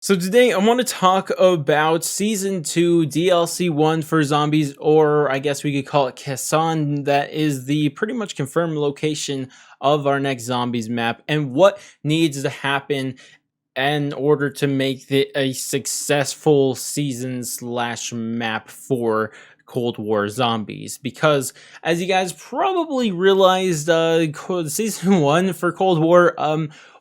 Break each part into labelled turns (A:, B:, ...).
A: So today I want to talk about Season 2 DLC 1 for zombies, or I guess we could call it Kasan. That is the pretty much confirmed location of our next zombies map and what needs to happen in order to make it a successful season slash map for Cold War zombies. Because as you guys probably realized, season one for Cold War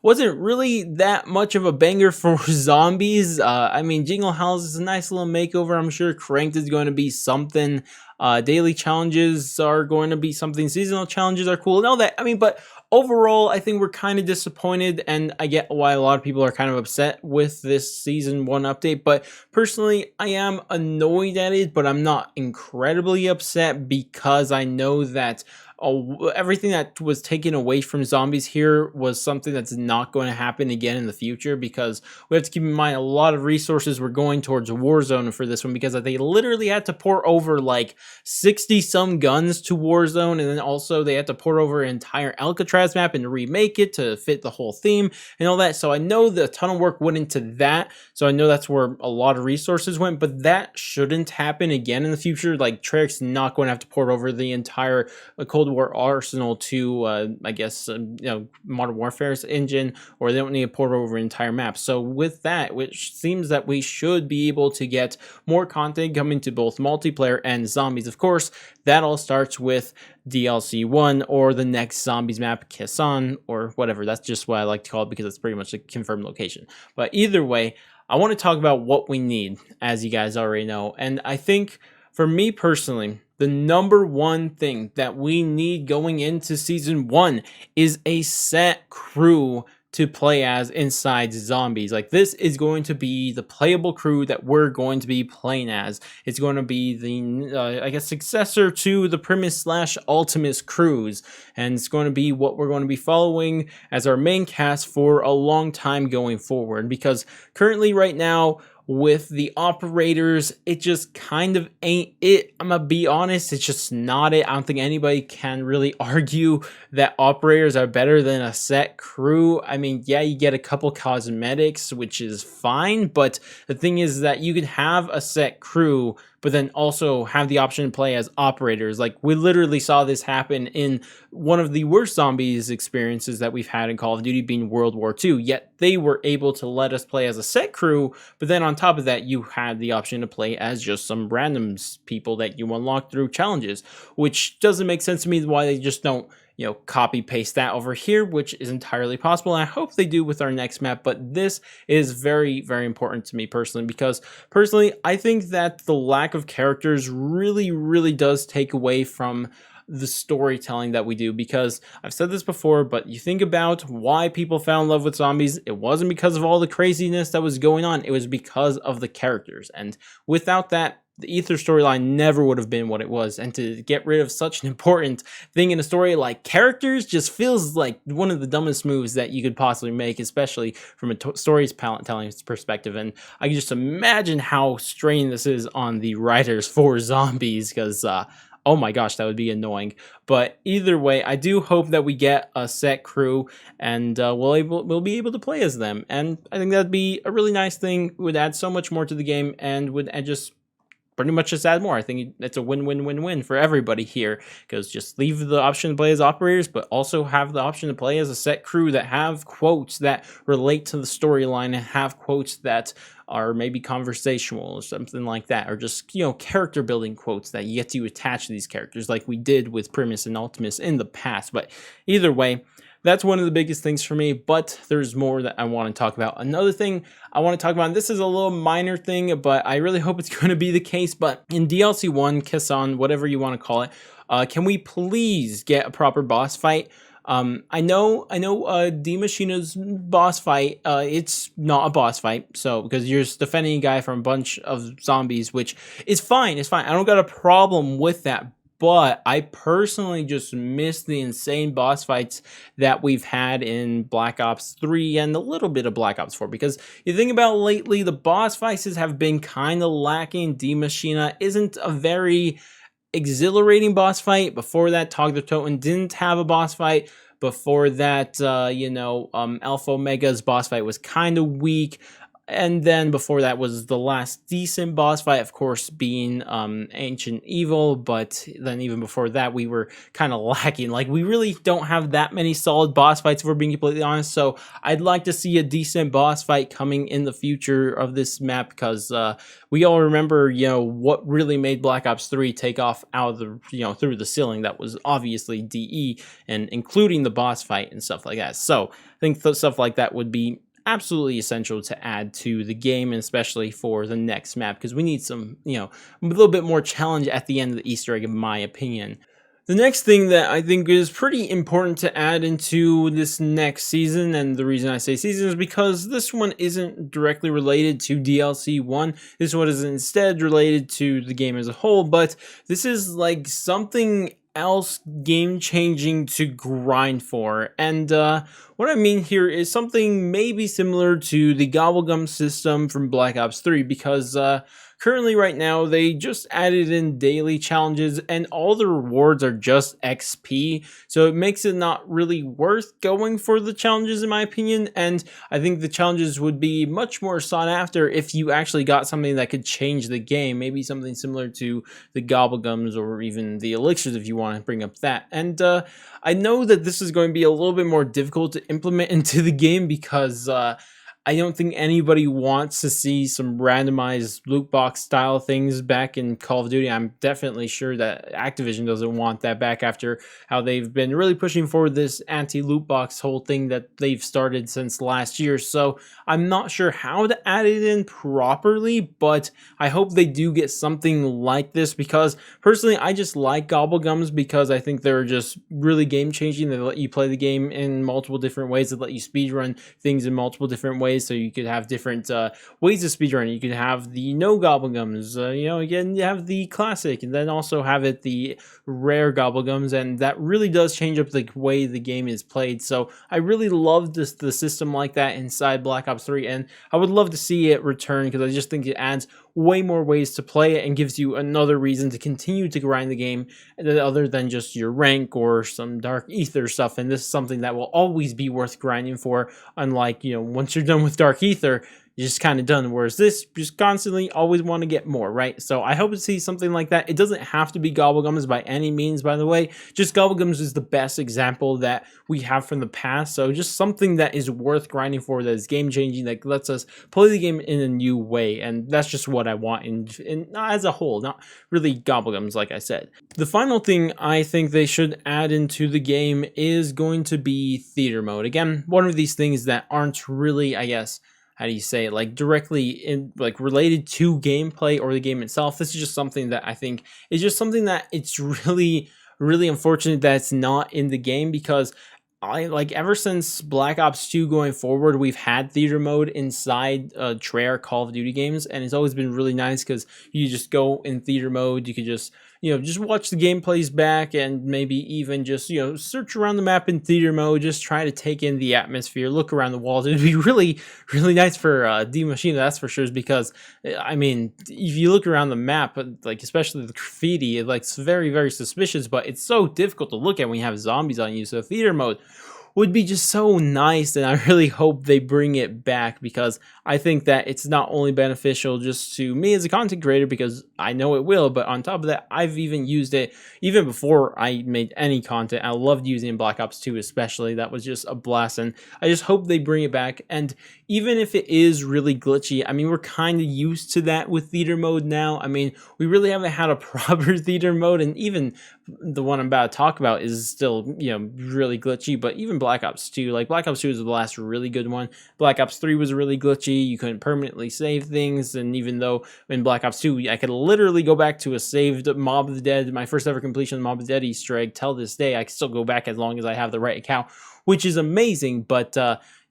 A: wasn't really that much of a banger for zombies. I mean, Jingle House is a nice little makeover. I'm sure Cranked is going to be something. Daily challenges are going to be something. Seasonal challenges are cool and all that. I mean, but overall, I think we're kind of disappointed, and I get why a lot of people are kind of upset with this season one update. But personally, I am annoyed at it, but I'm not incredibly upset because I know that everything that was taken away from zombies here was something that's not going to happen again in the future, because we have to keep in mind a lot of resources were going towards Warzone for this one, because they literally had to pour over like 60 some guns to Warzone, and then also they had to pour over an entire Alcatraz map and remake it to fit the whole theme and all that. So I know the ton of work went into that, so I know that's where a lot of resources went, but that shouldn't happen again in the future. Like, Treyarch's not going to have to pour over the entire Cold War arsenal to I guess Modern Warfare's engine, or they don't need to port over an entire map. So with that, which seems that we should be able to get more content coming to both multiplayer and zombies. Of course, that all starts with DLC 1 or the next zombies map, Kasan, or whatever. That's just what I like to call it because it's pretty much a confirmed location. But either way, I want to talk about what we need, as you guys already know. And I think for me personally, the number one thing that we need going into season one is a set crew to play as inside zombies. Like, this is going to be the playable crew that we're going to be playing as. It's going to be the I guess successor to the Primus slash Ultimus crews, and it's going to be what we're going to be following as our main cast for a long time going forward. Because currently, right now, with the operators, it just kind of ain't it. I'm gonna be honest, it's just not it. I don't think anybody can really argue that operators are better than a set crew. I mean, yeah, you get a couple cosmetics, which is fine, but the thing is that you can have a set crew, but then also have the option to play as operators. Like, we literally saw this happen in one of the worst zombies experiences that we've had in Call of Duty, being World War II, yet they were able to let us play as a set crew, but then on top of that, you had the option to play as just some random people that you unlock through challenges, which doesn't make sense to me why they just don't copy paste that over here, which is entirely possible. And I hope they do with our next map. But this is very, very important to me personally, because personally, I think that the lack of characters really, really does take away from the storytelling that we do. Because I've said this before, but you think about why people fell in love with zombies, it wasn't because of all the craziness that was going on, it was because of the characters. And without that, the Ether storyline never would have been what it was. And to get rid of such an important thing in a story like characters just feels like one of the dumbest moves that you could possibly make, especially from a storytelling perspective. And I can just imagine how strained this is on the writers for zombies, because oh my gosh, that would be annoying. But either way, I do hope that we get a set crew, and we'll be able to play as them. And I think that'd be a really nice thing. It would add so much more to the game, and would just pretty much just add more. I think it's a win-win-win-win for everybody here, because just leave the option to play as operators, but also have the option to play as a set crew that have quotes that relate to the storyline, and have quotes that are maybe conversational or something like that, or just character building quotes that you get to attach to these characters, like we did with Primus and Ultimus in the past. But either way, that's one of the biggest things for me, but there's more that I want to talk about. Another thing I want to talk about, and this is a little minor thing, but I really hope it's going to be the case, but in DLC 1, Kasan, whatever you want to call it, can we please get a proper boss fight? I know, D Machina's boss fight, it's not a boss fight, so, because you're just defending a guy from a bunch of zombies, which is fine, it's fine. I don't got a problem with that. But I personally just miss the insane boss fights that we've had in Black Ops 3 and a little bit of Black Ops 4. Because you think about lately, the boss fights have been kind of lacking. D Machina isn't a very exhilarating boss fight. Before that, Togler Toten didn't have a boss fight. Before that, Alpha Omega's boss fight was kind of weak. And then before that was the last decent boss fight, of course, being Ancient Evil. But then even before that, we were kind of lacking. Like, we really don't have that many solid boss fights, if we're being completely honest. So I'd like to see a decent boss fight coming in the future of this map, because we all remember, what really made Black Ops 3 take off out of the, through the ceiling. That was obviously DE, and including the boss fight and stuff like that. So I think stuff like that would be absolutely essential to add to the game, and especially for the next map, because we need some, a little bit more challenge at the end of the Easter egg, in my opinion. The next thing that I think is pretty important to add into this next season, and the reason I say season is because this one isn't directly related to DLC 1. This one is instead related to the game as a whole, but this is like something else game changing to grind for. And what I mean here is something maybe similar to the Gobblegum system from Black Ops 3, because currently right now they just added in daily challenges, and all the rewards are just XP, so it makes it not really worth going for the challenges, in my opinion. And I think the challenges would be much more sought after if you actually got something that could change the game, maybe something similar to the Gobblegums or even the elixirs, if you want to bring up that. And I know that this is going to be a little bit more difficult to implement into the game, because I don't think anybody wants to see some randomized loot box style things back in Call of Duty. I'm definitely sure that Activision doesn't want that back, after how they've been really pushing forward this anti-loot box whole thing that they've started since last year. So I'm not sure how to add it in properly, but I hope they do get something like this, because personally I just like Gobblegums, because I think they're just really game changing. They let you play the game in multiple different ways. They let you speedrun things in multiple different ways. So you could have different ways of speedrunning. You could have the no Gobblegums, again, you have the classic, and then also have it the rare Gobblegums, and that really does change up the way the game is played. So I really love the system like that inside Black Ops 3, and I would love to see it return, because I just think it adds way more ways to play it and gives you another reason to continue to grind the game, other than just your rank or some dark ether stuff. And this is something that will always be worth grinding for, unlike, once you're done with dark ether, you're just kind of done. Whereas this, just constantly always want to get more, right? So I hope to see something like that. It doesn't have to be Gobblegums by any means, by the way. Just Gobblegums is the best example that we have from the past. So just something that is worth grinding for, that is game changing, that lets us play the game in a new way. And that's just what I want in as a whole, not really Gobblegums, like I said. The final thing I think they should add into the game is going to be theater mode. Again, one of these things that aren't really, I guess, how do you say it, like directly in, like, related to gameplay or the game itself. This is just something that I think is just something that it's really, really unfortunate that it's not in the game, because I like, ever since Black Ops 2 going forward, we've had theater mode inside Treyarch Call of Duty games, and it's always been really nice, because you just go in theater mode. You could just just watch the gameplays back, and maybe even just search around the map in theater mode, just try to take in the atmosphere, look around the walls. It'd be really, really nice for D Machine, that's for sure, because I mean, if you look around the map, like especially the graffiti, it's very, very suspicious, but it's so difficult to look at when you have zombies on you. So theater mode would be just so nice, and I really hope they bring it back, because I think that it's not only beneficial just to me as a content creator, because I know it will, but on top of that, I've even used it even before I made any content. I loved using Black Ops 2 especially. That was just a blast, and I just hope they bring it back. And even if it is really glitchy, I mean, we're kind of used to that with theater mode now. I mean, we really haven't had a proper theater mode, and even the one I'm about to talk about is still, really glitchy. But even Black Ops 2, like Black Ops 2 was the last really good one. Black Ops 3 was really glitchy. You couldn't permanently save things, and even though in Black Ops 2, I could literally go back to a saved Mob of the Dead, my first ever completion of Mob of the Dead Easter egg, till this day, I can still go back as long as I have the right account, which is amazing. But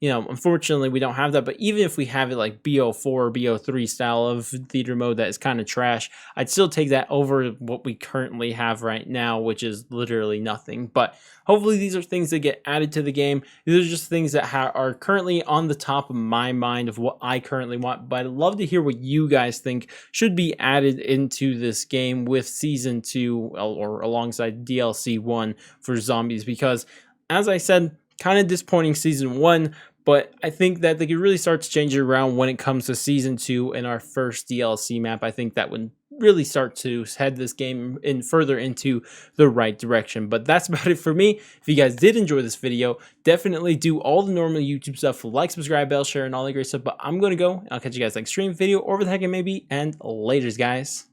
A: unfortunately we don't have that. But even if we have it like BO4 or BO3 style of theater mode that is kind of trash, I'd still take that over what we currently have right now, which is literally nothing. But hopefully these are things that get added to the game. These are just things that are currently on the top of my mind of what I currently want. But I'd love to hear what you guys think should be added into this game with Season 2 or alongside DLC 1 for Zombies, because as I said, kind of disappointing Season 1, But I think that they could really start to change it around when it comes to season 2 and our first DLC map. I think that would really start to head this game in further into the right direction. But that's about it for me. If you guys did enjoy this video, definitely do all the normal YouTube stuff, like, subscribe, bell, share, and all that great stuff. But I'm going to go, and I'll catch you guys next stream video, or whatever the heck it may be, and laters, guys.